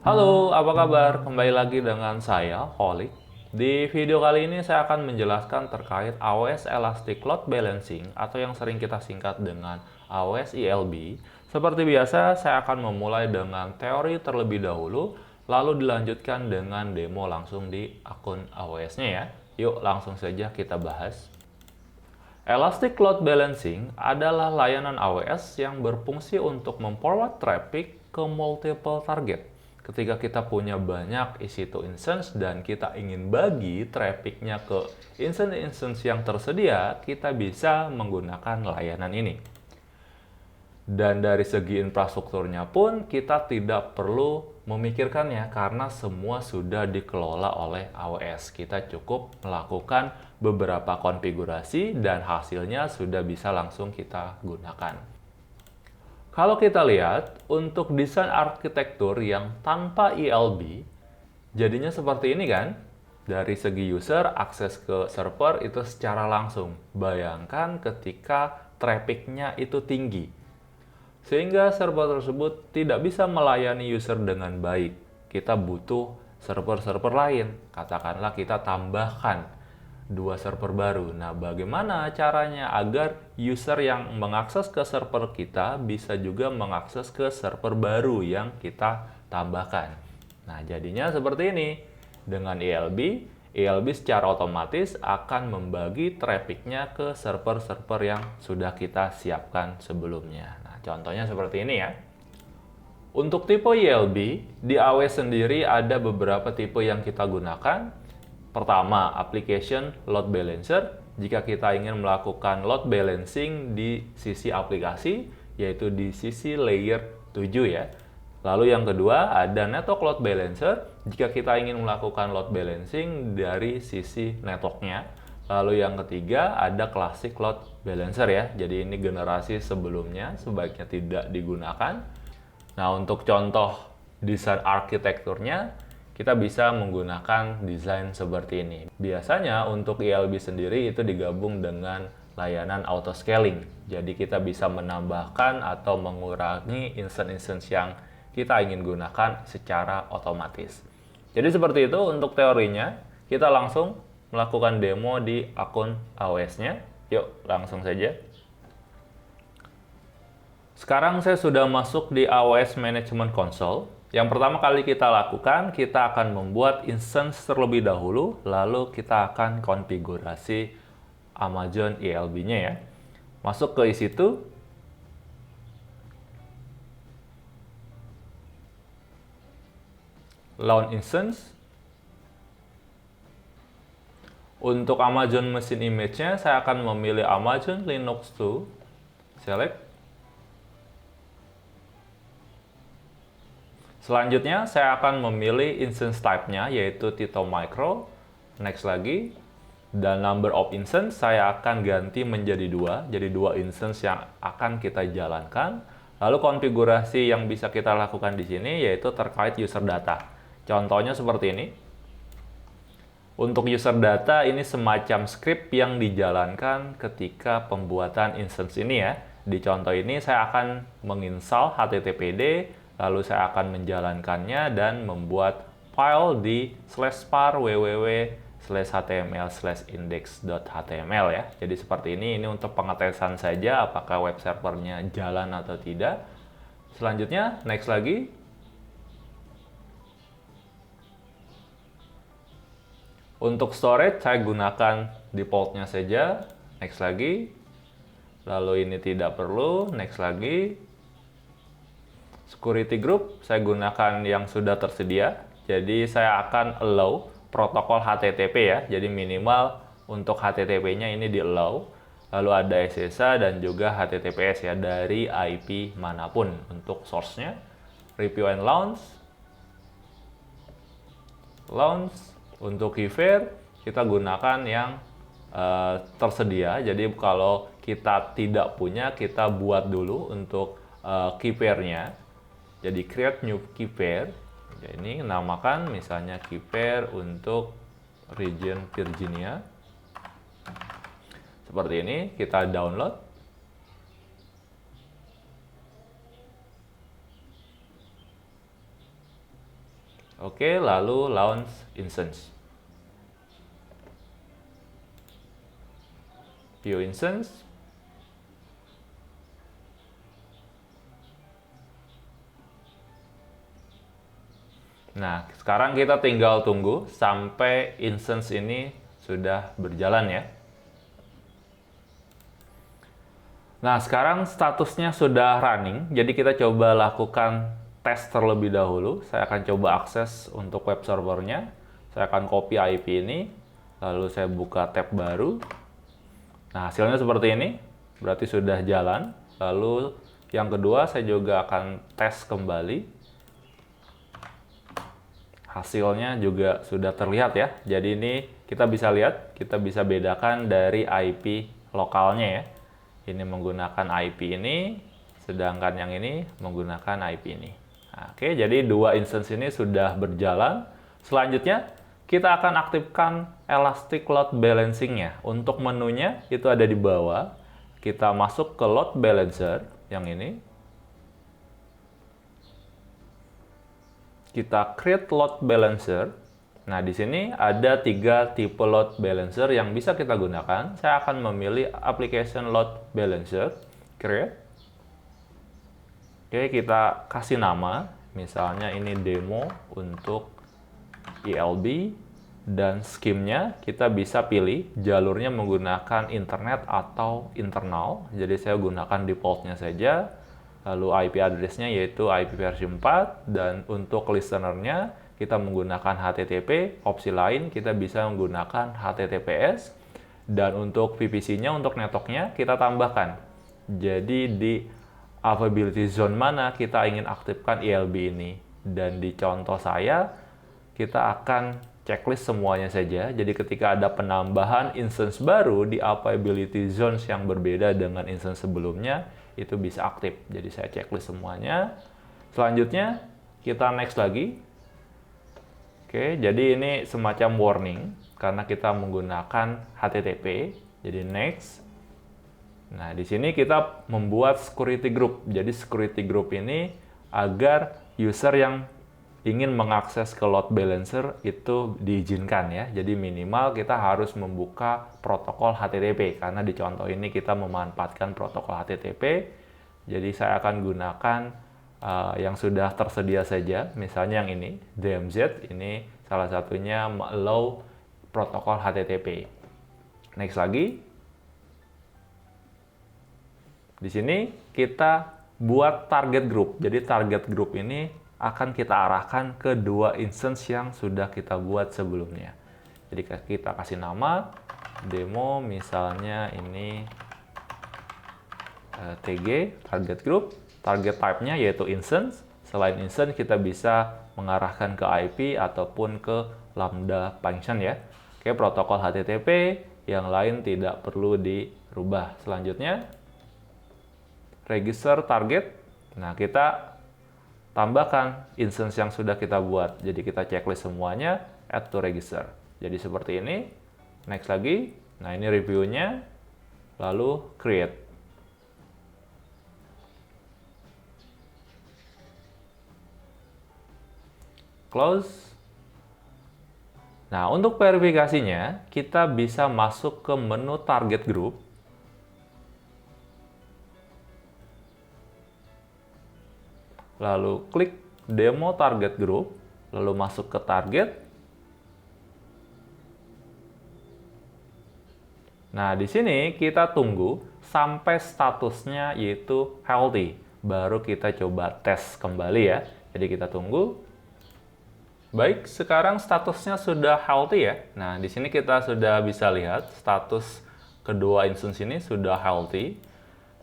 Halo, apa kabar? Kembali lagi dengan saya, Holik. Di video kali ini saya akan menjelaskan terkait AOS Elastic Load Balancing atau yang sering kita singkat dengan AOS ELB. Seperti biasa, saya akan memulai dengan teori terlebih dahulu, lalu dilanjutkan dengan demo langsung di akun AOS-nya ya. Yuk, langsung saja kita bahas. Elastic Load Balancing adalah layanan AWS yang berfungsi untuk memforward traffic ke multiple target. Ketika kita punya banyak EC2 instance dan kita ingin bagi trafficnya ke instance-instance yang tersedia, kita bisa menggunakan layanan ini. Dan dari segi infrastrukturnya pun kita tidak perlu memikirkannya karena semua sudah dikelola oleh AWS. Kita cukup melakukan beberapa konfigurasi dan hasilnya sudah bisa langsung kita gunakan. Kalau kita lihat untuk desain arsitektur yang tanpa ELB, jadinya seperti ini kan? Dari segi user, akses ke server itu secara langsung. Bayangkan ketika trafficnya itu tinggi sehingga server tersebut tidak bisa melayani user dengan baik. Kita butuh server-server lain. Katakanlah kita tambahkan 2 server baru. Nah, bagaimana caranya agar user yang mengakses ke server kita bisa juga mengakses ke server baru yang kita tambahkan? Nah, jadinya seperti ini. Dengan ELB secara otomatis akan membagi trafficnya ke server-server yang sudah kita siapkan sebelumnya. Nah, contohnya seperti ini ya. Untuk tipe ELB, di AWS sendiri ada beberapa tipe yang kita gunakan. Pertama, Application Load Balancer. Jika kita ingin melakukan load balancing di sisi aplikasi, yaitu di sisi layer 7 ya. Lalu yang kedua ada Network Load Balancer jika kita ingin melakukan load balancing dari sisi networknya. Lalu yang ketiga ada Classic Load Balancer ya. Jadi ini generasi sebelumnya sebaiknya tidak digunakan. Nah, untuk contoh desain arsitekturnya kita bisa menggunakan desain seperti ini. Biasanya untuk ELB sendiri itu digabung dengan layanan auto scaling. Jadi kita bisa menambahkan atau mengurangi instance-instance yang kita ingin gunakan secara otomatis. Jadi seperti itu untuk teorinya. Kita langsung melakukan demo di akun AWS-nya. Yuk, langsung saja. Sekarang saya sudah masuk di AWS Management Console. Yang pertama kali kita lakukan, kita akan membuat instance terlebih dahulu, lalu kita akan konfigurasi Amazon ELB-nya ya. Masuk ke EC2. Launch instance. Untuk Amazon Machine Image-nya, saya akan memilih Amazon Linux 2. Select. Selanjutnya, saya akan memilih instance type-nya, yaitu Tito Micro. Next lagi. Dan number of instance, saya akan ganti menjadi 2. Jadi 2 instance yang akan kita jalankan. Lalu konfigurasi yang bisa kita lakukan di sini, yaitu terkait user data. Contohnya seperti ini. Untuk user data ini semacam script yang dijalankan ketika pembuatan instance ini ya. Di contoh ini saya akan menginstal HTTPD, lalu saya akan menjalankannya dan membuat file di /var www/html/index.html ya. Jadi seperti ini untuk pengetesan saja apakah web servernya jalan atau tidak. Selanjutnya, next lagi. Untuk storage, saya gunakan defaultnya saja. Next lagi. Lalu ini tidak perlu. Next lagi. Security group, saya gunakan yang sudah tersedia. Jadi saya akan allow protokol HTTP ya. Jadi minimal untuk HTTP-nya ini di allow. Lalu ada SSH dan juga HTTPS ya dari IP manapun. Untuk source-nya, review and launch. Launch. Untuk keypair, kita gunakan yang tersedia. Jadi kalau kita tidak punya, kita buat dulu untuk keypairnya. Jadi create new keypair. Ini namakan misalnya keypair untuk region Virginia. Seperti ini, kita download. Oke, lalu launch instance. View instance. Nah, sekarang kita tinggal tunggu sampai instance ini sudah berjalan ya. Nah, sekarang statusnya sudah running, jadi kita coba lakukan tes terlebih dahulu. Saya akan coba akses untuk web servernya. Saya akan copy IP ini, lalu saya buka tab baru. Nah, hasilnya seperti ini, berarti sudah jalan. Lalu yang kedua, saya juga akan tes kembali. Hasilnya juga sudah terlihat ya. Jadi ini kita bisa lihat, kita bisa bedakan dari IP lokalnya ya. Ini menggunakan IP ini, sedangkan yang ini menggunakan IP ini. Nah, oke, jadi dua instance ini sudah berjalan. Selanjutnya, kita akan aktifkan Elastic Load Balancing-nya. Untuk menunya itu ada di bawah. Kita masuk ke Load Balancer yang ini. Kita create load balancer. Nah, di sini ada 3 tipe load balancer yang bisa kita gunakan. Saya akan memilih application load balancer, create. Oke, kita kasih nama. Misalnya ini demo untuk ELB. Dan scheme-nya kita bisa pilih jalurnya menggunakan internet atau internal. Jadi saya gunakan default-nya saja. Lalu IP address-nya yaitu IP versi 4, dan untuk listener-nya kita menggunakan HTTP, opsi lain kita bisa menggunakan HTTPS, dan untuk VPC-nya, untuk network-nya kita tambahkan. Jadi di availability zone mana kita ingin aktifkan ELB ini, dan di contoh saya kita akan checklist semuanya saja. Jadi ketika ada penambahan instance baru di availability zones yang berbeda dengan instance sebelumnya, itu bisa aktif. Jadi saya checklist semuanya. Selanjutnya kita next lagi. Oke, jadi ini semacam warning karena kita menggunakan HTTP. Jadi next. Nah, di sini kita membuat security group. Jadi security group ini agar user yang ingin mengakses ke load balancer itu diizinkan ya. Jadi minimal kita harus membuka protokol HTTP karena di contoh ini kita memanfaatkan protokol HTTP. Jadi saya akan gunakan yang sudah tersedia saja. Misalnya yang ini, DMZ, ini salah satunya allow protokol HTTP. Next lagi. Di sini kita buat target group. Jadi target group ini akan kita arahkan ke 2 instance yang sudah kita buat sebelumnya. Jadi kita kasih nama demo, misalnya ini TG, target group, target type-nya yaitu instance. Selain instance kita bisa mengarahkan ke IP ataupun ke lambda function ya. Oke, protokol HTTP, yang lain tidak perlu dirubah. Selanjutnya register target. Nah, kita tambahkan instance yang sudah kita buat. Jadi kita checklist semuanya, add to register. Jadi seperti ini. Next lagi. Nah, ini reviewnya. Lalu create. Close. Nah, untuk verifikasinya, kita bisa masuk ke menu target group. Lalu klik demo target group, lalu masuk ke target. Nah, di sini kita tunggu sampai statusnya yaitu healthy. Baru kita coba tes kembali ya. Jadi kita tunggu. Baik, sekarang statusnya sudah healthy ya. Nah, di sini kita sudah bisa lihat status kedua instance ini sudah healthy.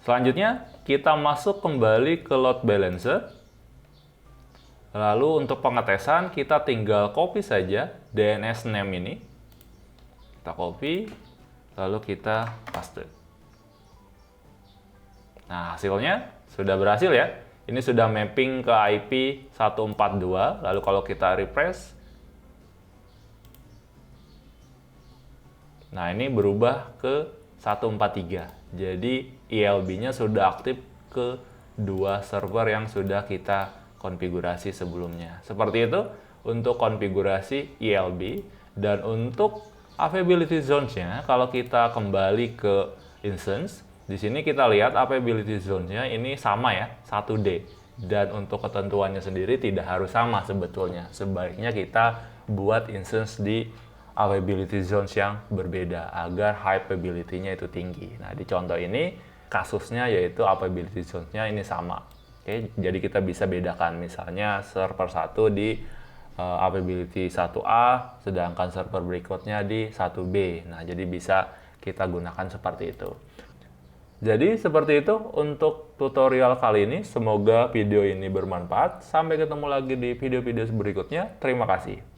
Selanjutnya, kita masuk kembali ke load balancer. Lalu untuk pengetesan kita tinggal copy saja DNS name ini. Kita copy, lalu kita paste. Nah, hasilnya sudah berhasil ya. Ini sudah mapping ke IP 142. Lalu kalau kita refresh, nah ini berubah ke 143. Jadi ELB-nya sudah aktif ke 2 server yang sudah kita konfigurasi sebelumnya. Seperti itu untuk konfigurasi ELB. Dan untuk availability zones-nya, kalau kita kembali ke instance, di sini kita lihat availability zone-nya ini sama ya, 1D. Dan untuk ketentuannya sendiri tidak harus sama sebetulnya. Sebaiknya kita buat instance di availability zones yang berbeda agar hypeability-nya itu tinggi. Nah, di contoh ini kasusnya yaitu availability zones-nya ini sama. Oke, jadi kita bisa bedakan misalnya server 1 di availability 1A, sedangkan server berikutnya di 1B. Nah, jadi bisa kita gunakan seperti itu. Jadi seperti itu untuk tutorial kali ini. Semoga video ini bermanfaat. Sampai ketemu lagi di video-video berikutnya. Terima kasih.